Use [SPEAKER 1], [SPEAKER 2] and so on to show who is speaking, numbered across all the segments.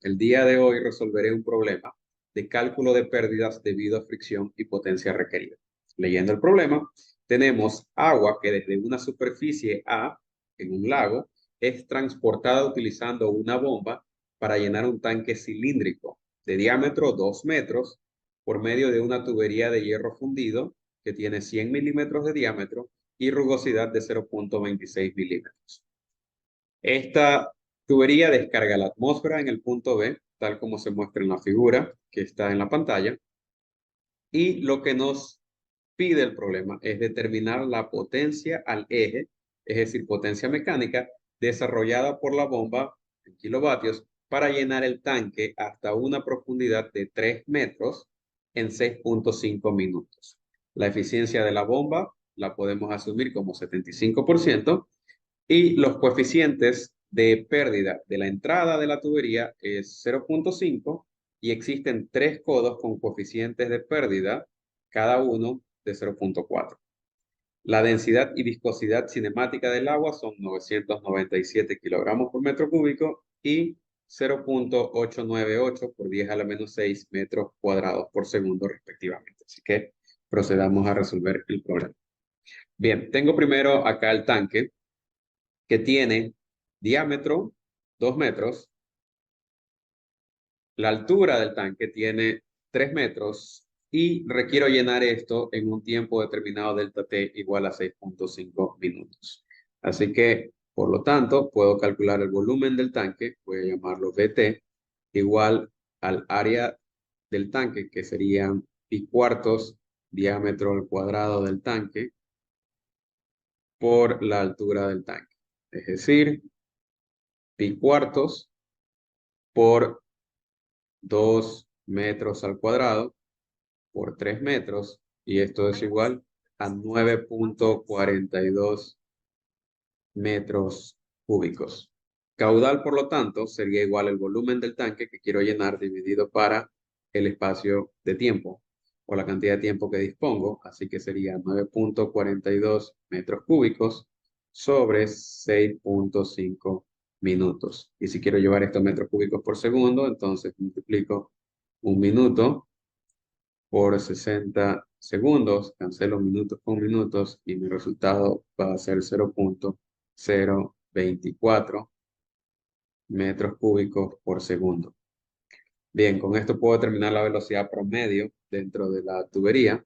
[SPEAKER 1] el día de hoy resolveré un problema de cálculo de pérdidas debido a fricción y potencia requerida. Leyendo el problema, tenemos agua que desde una superficie A en un lago es transportada utilizando una bomba para llenar un tanque cilíndrico de diámetro 2 metros por medio de una tubería de hierro fundido que tiene 100 milímetros de diámetro y rugosidad de 0,26 milímetros. Esta tubería descarga la atmósfera en el punto B, tal como se muestra en la figura que está en la pantalla. Y lo que nos pide el problema es determinar la potencia al eje, es decir, potencia mecánica, desarrollada por la bomba en kilovatios para llenar el tanque hasta una profundidad de 3 metros en 6,5 minutos. La eficiencia de la bomba la podemos asumir como 75%. Y los coeficientes de pérdida de la entrada de la tubería es 0,5 y existen 3 codos con coeficientes de pérdida, cada uno de 0,4. La densidad y viscosidad cinemática del agua son 997 kilogramos por metro cúbico y 0,898 por 10 a la menos 6 metros cuadrados por segundo respectivamente. Así que procedamos a resolver el problema. Bien, tengo primero acá el tanque que tiene diámetro 2 metros, la altura del tanque tiene 3 metros y requiero llenar esto en un tiempo determinado delta T igual a 6,5 minutos. Así que, por lo tanto, puedo calcular el volumen del tanque, voy a llamarlo VT, igual al área del tanque, que serían pi cuartos diámetro al cuadrado del tanque por la altura del tanque. Es decir, pi cuartos por 2 metros al cuadrado por 3 metros, y esto es igual a 9,42 metros cúbicos. Caudal, por lo tanto, sería igual el volumen del tanque que quiero llenar dividido para el espacio de tiempo o la cantidad de tiempo que dispongo, así que sería 9,42 metros cúbicos sobre 6,5 minutos. Y si quiero llevar estos metros cúbicos por segundo, entonces multiplico un minuto por 60 segundos, cancelo minutos con minutos y mi resultado va a ser 0,024 metros cúbicos por segundo. Bien, con esto puedo determinar la velocidad promedio dentro de la tubería,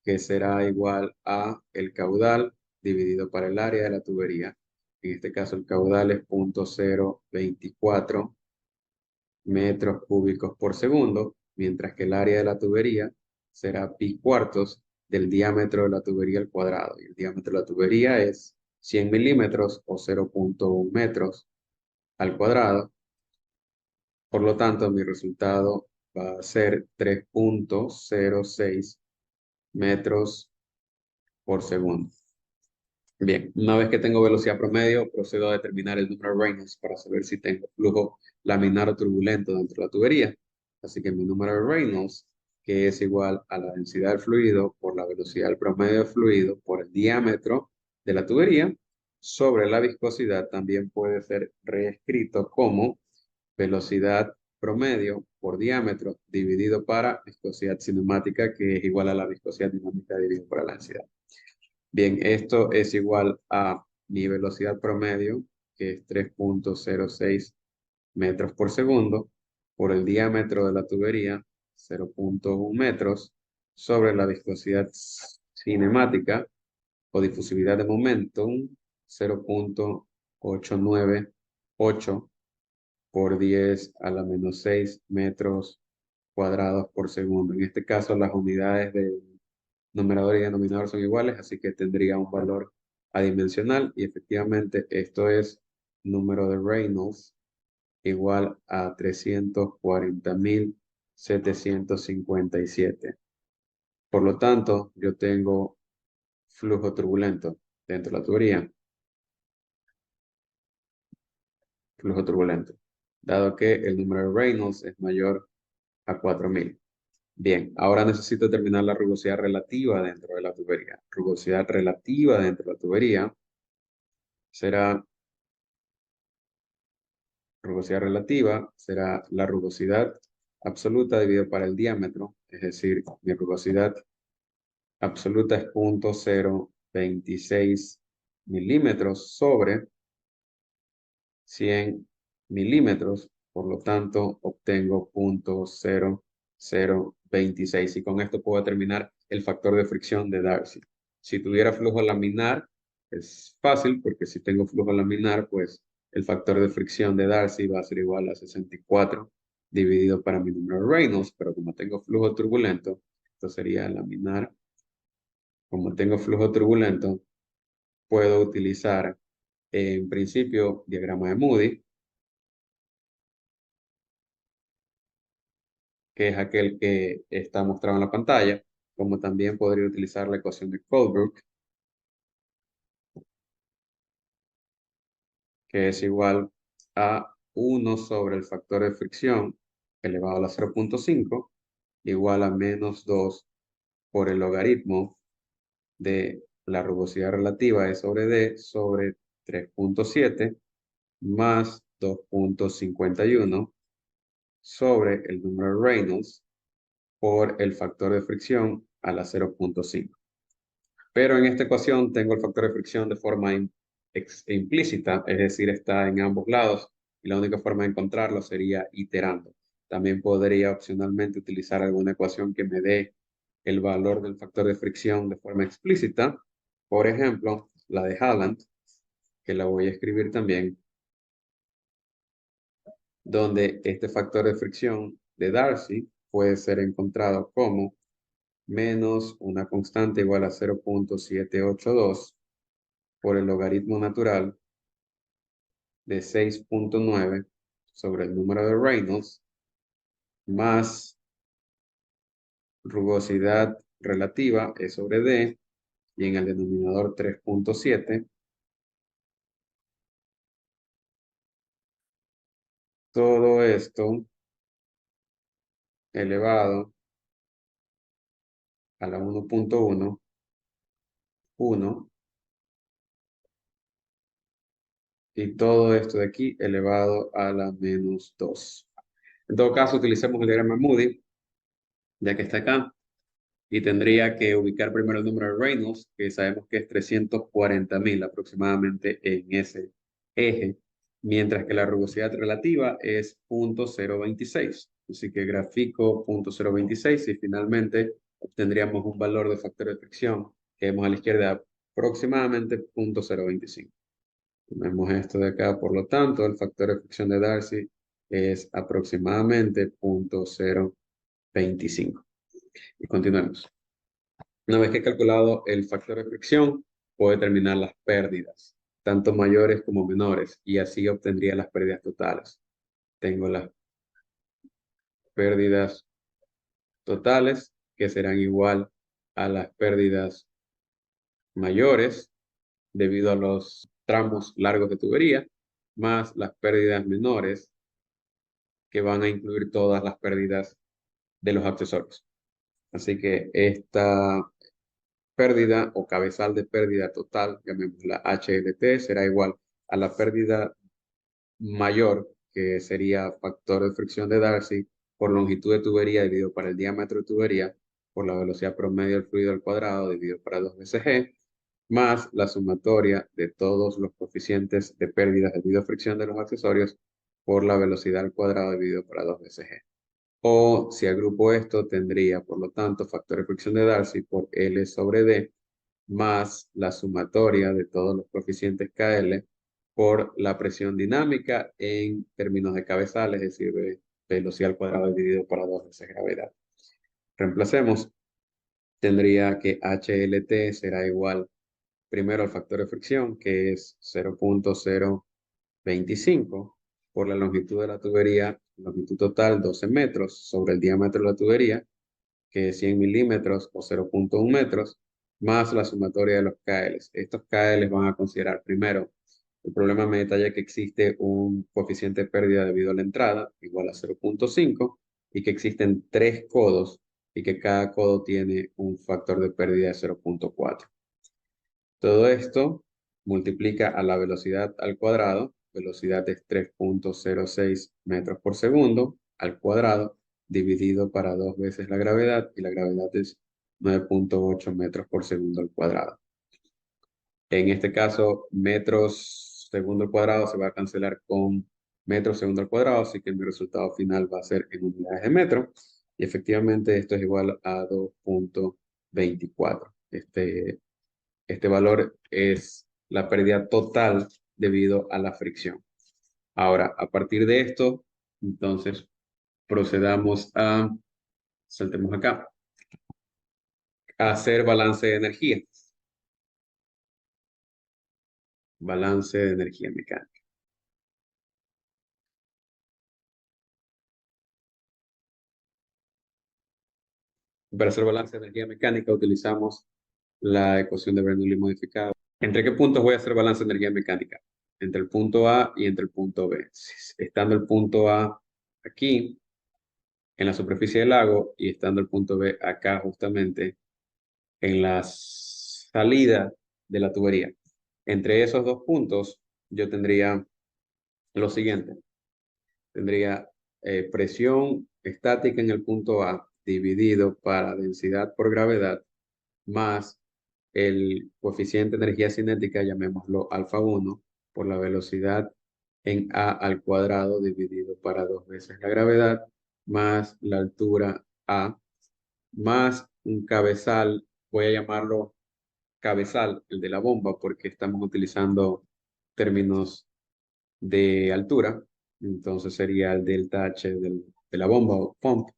[SPEAKER 1] que será igual a el caudal dividido para el área de la tubería. En este caso el caudal es 0,024 metros cúbicos por segundo, mientras que el área de la tubería será pi cuartos del diámetro de la tubería al cuadrado. Y el diámetro de la tubería es 100 milímetros o 0,1 metros al cuadrado. Por lo tanto, mi resultado va a ser 3,06 metros por segundo. Bien, una vez que tengo velocidad promedio, procedo a determinar el número de Reynolds para saber si tengo flujo laminar o turbulento dentro de la tubería. Así que mi número de Reynolds, que es igual a la densidad del fluido por la velocidad del promedio del fluido por el diámetro de la tubería, sobre la viscosidad, también puede ser reescrito como velocidad promedio por diámetro dividido para viscosidad cinemática, que es igual a la viscosidad dinámica dividido por la densidad. Bien, esto es igual a mi velocidad promedio, que es 3,06 metros por segundo, por el diámetro de la tubería, 0,1 metros, sobre la viscosidad cinemática o difusividad de momentum, 0,898 por 10 a la menos 6 metros cuadrados por segundo. En este caso, las unidades de numerador y denominador son iguales, así que tendría un valor adimensional y efectivamente esto es número de Reynolds igual a 340.757. Por lo tanto, yo tengo flujo turbulento dentro de la tubería. Flujo turbulento. Dado que el número de Reynolds es mayor a 4.000. Bien, ahora necesito determinar la rugosidad relativa dentro de la tubería. Rugosidad relativa dentro de la tubería será rugosidad relativa será la rugosidad absoluta dividido para el diámetro, es decir, mi rugosidad absoluta es 0.026 milímetros sobre 100 milímetros, por lo tanto obtengo 0.0026 y con esto puedo determinar el factor de fricción de Darcy. Si tuviera flujo laminar, es fácil porque si tengo flujo laminar, pues el factor de fricción de Darcy va a ser igual a 64 dividido para mi número de Reynolds, pero como tengo flujo turbulento, esto sería laminar. Como tengo flujo turbulento, puedo utilizar en principio diagrama de Moody, que es aquel que está mostrado en la pantalla, como también podría utilizar la ecuación de Colebrook, que es igual a 1 sobre el factor de fricción elevado a la 0.5, igual a menos 2 por el logaritmo de la rugosidad relativa E sobre D sobre 3.7 más 2.51 sobre el número de Reynolds por el factor de fricción a la 0.5. Pero en esta ecuación tengo el factor de fricción de forma implícita, es decir, está en ambos lados y la única forma de encontrarlo sería iterando. También podría opcionalmente utilizar alguna ecuación que me dé el valor del factor de fricción de forma explícita. Por ejemplo, la de Haaland, que la voy a escribir también, donde este factor de fricción de Darcy puede ser encontrado como menos una constante igual a 0.782 por el logaritmo natural de 6.9 sobre el número de Reynolds más rugosidad relativa E sobre D y en el denominador 3.7. Todo esto elevado a la 1.1, 1, y todo esto de aquí elevado a la menos 2. En todo caso, utilicemos el diagrama Moody, ya que está acá, y tendría que ubicar primero el número de Reynolds, que sabemos que es 340.000 aproximadamente en ese eje, mientras que la rugosidad relativa es 0.026. Así que grafico 0.026 y finalmente obtendríamos un valor de factor de fricción que vemos a la izquierda aproximadamente 0.025. Vemos esto de acá, por lo tanto, el factor de fricción de Darcy es aproximadamente 0.025. Y continuemos. Una vez que he calculado el factor de fricción, puedo determinar las pérdidas, tanto mayores como menores, y así obtendría las pérdidas totales. Tengo las pérdidas totales, que serán igual a las pérdidas mayores, debido a los tramos largos de tubería, más las pérdidas menores, que van a incluir todas las pérdidas de los accesorios. Así que esta pérdida o cabezal de pérdida total, llamémosla HLT, será igual a la pérdida mayor, que sería factor de fricción de Darcy por longitud de tubería dividido para el diámetro de tubería, por la velocidad promedio del fluido al cuadrado dividido para 2 veces G, más la sumatoria de todos los coeficientes de pérdida debido a fricción de los accesorios por la velocidad al cuadrado dividido para 2 veces G. O si agrupo esto, tendría, por lo tanto, factor de fricción de Darcy por L sobre D más la sumatoria de todos los coeficientes KL por la presión dinámica en términos de cabezal, es decir, de velocidad al cuadrado dividido para 2 veces gravedad. Reemplacemos. Tendría que HLT será igual primero al factor de fricción, que es 0.025 por la longitud de la tubería, longitud total 12 metros sobre el diámetro de la tubería, que es 100 milímetros o 0.1 metros, más la sumatoria de los KLs. Estos KLs van a considerar primero, el problema me detalla que existe un coeficiente de pérdida debido a la entrada, igual a 0.5, y que existen 3 codos, y que cada codo tiene un factor de pérdida de 0.4. Todo esto multiplica a la velocidad al cuadrado, velocidad es 3.06 metros por segundo al cuadrado, dividido para 2 veces la gravedad, y la gravedad es 9.8 metros por segundo al cuadrado. En este caso, metros segundo al cuadrado se va a cancelar con metros segundo al cuadrado, así que mi resultado final va a ser en unidades de metro. Y efectivamente esto es igual a 2.24. Este valor es la pérdida total debido a la fricción. Ahora, a partir de esto, entonces procedamos saltemos acá, a hacer balance de energía. Balance de energía mecánica. Para hacer balance de energía mecánica utilizamos la ecuación de Bernoulli modificada. ¿Entre qué puntos voy a hacer balance de energía mecánica? Entre el punto A y entre el punto B. Estando el punto A aquí, en la superficie del lago, y estando el punto B acá justamente en la salida de la tubería. Entre esos dos puntos yo tendría lo siguiente. Tendría presión estática en el punto A dividido para densidad por gravedad más el coeficiente de energía cinética, llamémoslo alfa 1, por la velocidad en A al cuadrado dividido para 2 veces la gravedad, más la altura A, más un cabezal, voy a llamarlo cabezal, el de la bomba, porque estamos utilizando términos de altura. Entonces sería el delta H de la bomba o pump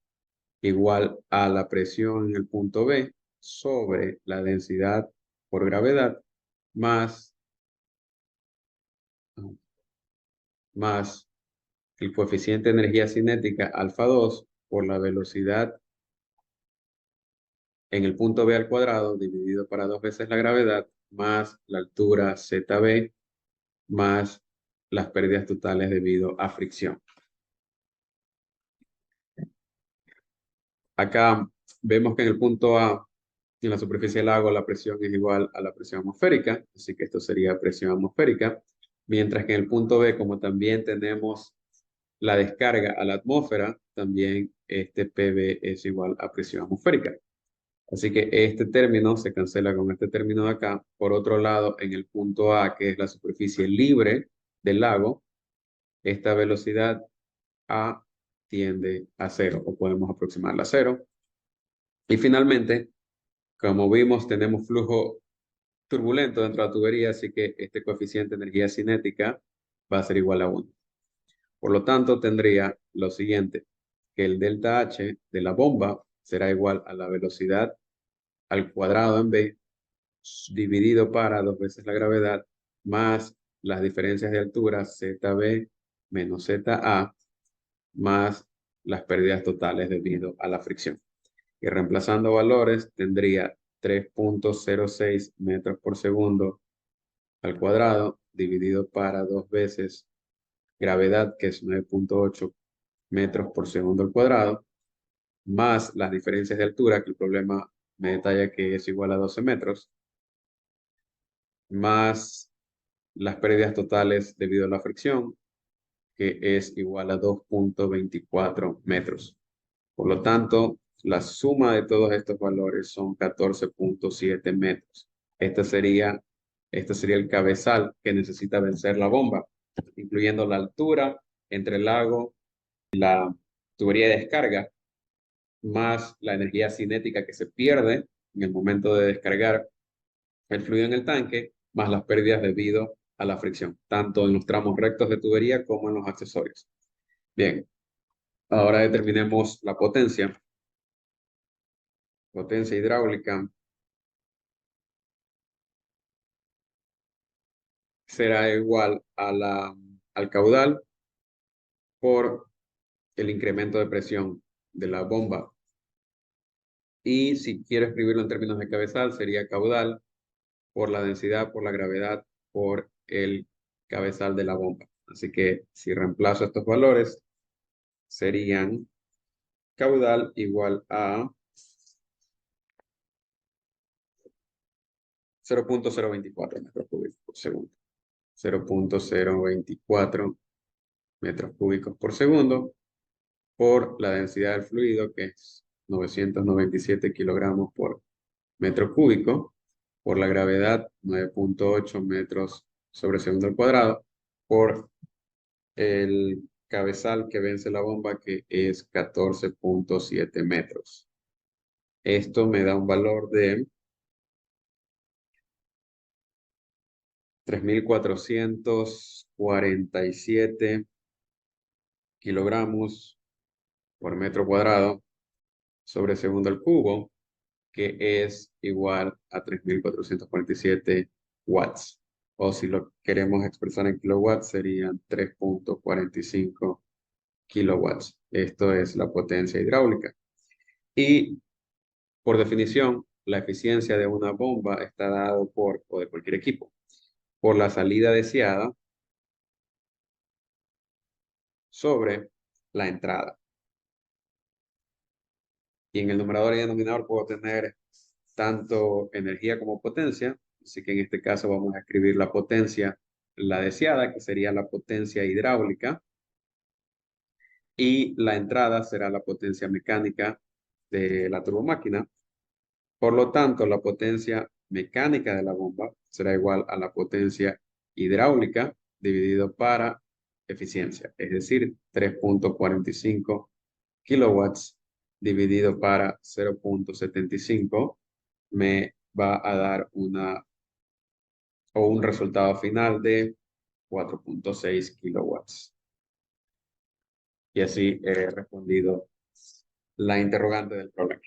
[SPEAKER 1] igual a la presión en el punto B sobre la densidad por gravedad más, más el coeficiente de energía cinética alfa 2 por la velocidad en el punto B al cuadrado dividido para 2 veces la gravedad más la altura ZB más las pérdidas totales debido a fricción. Acá vemos que en el punto A, en la superficie del lago, la presión es igual a la presión atmosférica, así que esto sería presión atmosférica, mientras que en el punto B, como también tenemos la descarga a la atmósfera, también este PB es igual a presión atmosférica. Así que este término se cancela con este término de acá. Por otro lado, en el punto A, que es la superficie libre del lago, esta velocidad A tiende a cero, o podemos aproximarla a cero. Y finalmente, como vimos, tenemos flujo turbulento dentro de la tubería, así que este coeficiente de energía cinética va a ser igual a 1. Por lo tanto, tendría lo siguiente, que el delta H de la bomba será igual a la velocidad al cuadrado en B, dividido para 2 veces la gravedad, más las diferencias de altura ZB menos ZA, más las pérdidas totales debido a la fricción. Y reemplazando valores, tendría 3.06 metros por segundo al cuadrado, dividido para 2 veces gravedad, que es 9.8 metros por segundo al cuadrado, más las diferencias de altura, que el problema me detalla que es igual a 12 metros, más las pérdidas totales debido a la fricción, que es igual a 2.24 metros. Por lo tanto, la suma de todos estos valores son 14.7 metros. Este sería el cabezal que necesita vencer la bomba, incluyendo la altura entre el lago y la tubería de descarga, más la energía cinética que se pierde en el momento de descargar el fluido en el tanque, más las pérdidas debido a la fricción, tanto en los tramos rectos de tubería como en los accesorios. Bien, ahora determinemos la potencia. Potencia hidráulica será igual a al caudal por el incremento de presión de la bomba. Y si quiero escribirlo en términos de cabezal, sería caudal por la densidad, por la gravedad, por el cabezal de la bomba. Así que si reemplazo estos valores, serían caudal igual a 0.024 metros cúbicos por segundo. 0.024 metros cúbicos por segundo por la densidad del fluido, que es 997 kilogramos por metro cúbico, por la gravedad 9.8 metros sobre segundo al cuadrado, por el cabezal que vence la bomba, que es 14.7 metros. Esto me da un valor de 3.447 kilogramos por metro cuadrado sobre segundo al cubo, que es igual a 3.447 watts. O si lo queremos expresar en kilowatts, serían 3.45 kilowatts. Esto es la potencia hidráulica. Y por definición, la eficiencia de una bomba está dado por, o de cualquier equipo, por la salida deseada sobre la entrada. Y en el numerador y denominador puedo tener tanto energía como potencia. Así que en este caso vamos a escribir la potencia, la deseada, que sería la potencia hidráulica. Y la entrada será la potencia mecánica de la turbomáquina. Por lo tanto, la potencia mecánica de la bomba será igual a la potencia hidráulica dividido para eficiencia, es decir, 3.45 kilowatts dividido para 0.75 me va a dar un resultado final de 4.6 kilowatts. Y así he respondido la interrogante del problema.